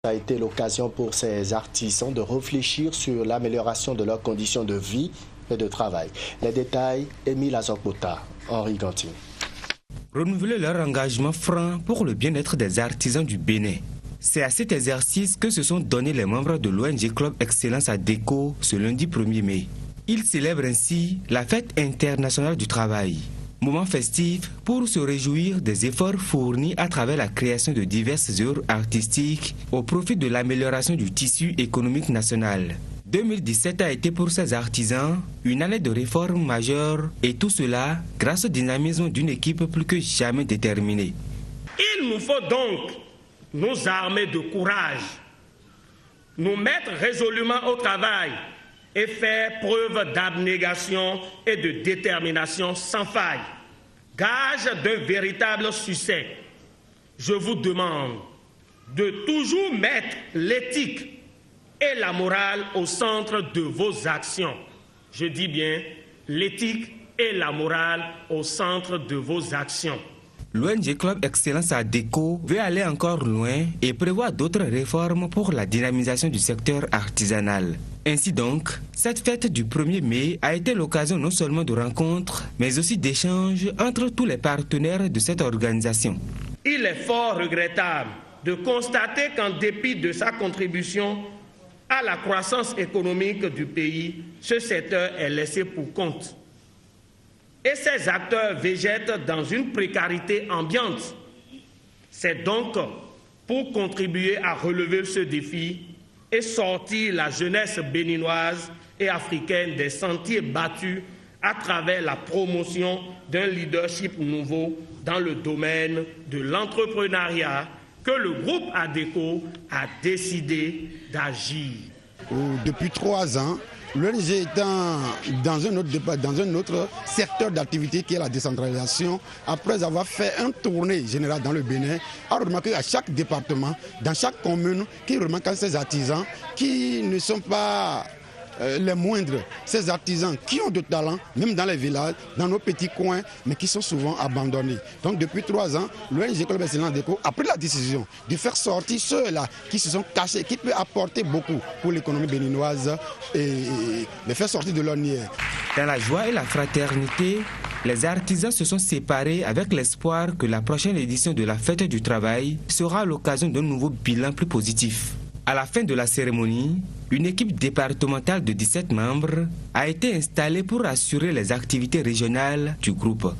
Ça a été l'occasion pour ces artisans de réfléchir sur l'amélioration de leurs conditions de vie et de travail. Les détails, Émile Azokbota, Henri Gantine. Renouveler leur engagement franc pour le bien-être des artisans du Bénin. C'est à cet exercice que se sont donnés les membres de l'ONG Club Excellence ADECO ce lundi 1er mai. Ils célèbrent ainsi la fête internationale du travail. Moment festif pour se réjouir des efforts fournis à travers la création de diverses œuvres artistiques au profit de l'amélioration du tissu économique national. 2017 a été pour ces artisans une année de réformes majeures et tout cela grâce au dynamisme d'une équipe plus que jamais déterminée. Il nous faut donc nous armer de courage, nous mettre résolument au travail et faire preuve d'abnégation et de détermination sans faille. Gage d'un véritable succès, je vous demande de toujours mettre l'éthique et la morale au centre de vos actions. Je dis bien l'éthique et la morale au centre de vos actions. L'ONG Club Excellence ADECO veut aller encore loin et prévoit d'autres réformes pour la dynamisation du secteur artisanal. Ainsi donc, cette fête du 1er mai a été l'occasion non seulement de rencontres, mais aussi d'échanges entre tous les partenaires de cette organisation. Il est fort regrettable de constater qu'en dépit de sa contribution à la croissance économique du pays, ce secteur est laissé pour compte. Et ces acteurs végètent dans une précarité ambiante. C'est donc pour contribuer à relever ce défi et sortir la jeunesse béninoise et africaine des sentiers battus à travers la promotion d'un leadership nouveau dans le domaine de l'entrepreneuriat que le groupe ADECO a décidé d'agir. Depuis 3 ans, l'ONG étant dans un autre secteur d'activité qui est la décentralisation, après avoir fait un tournée générale dans le Bénin, a remarqué à chaque département, dans chaque commune, qui remarque ces artisans qui ne sont pas les moindres, ces artisans qui ont de talent, même dans les villages, dans nos petits coins, mais qui sont souvent abandonnés. Donc depuis 3 ans, l'ONG Club Excellence ADECO a pris la décision de faire sortir ceux-là qui se sont cachés, qui peuvent apporter beaucoup pour l'économie béninoise et les faire sortir de leur nière. Dans la joie et la fraternité, les artisans se sont séparés avec l'espoir que la prochaine édition de la Fête du Travail sera l'occasion d'un nouveau bilan plus positif. À la fin de la cérémonie, une équipe départementale de 17 membres a été installée pour assurer les activités régionales du groupe.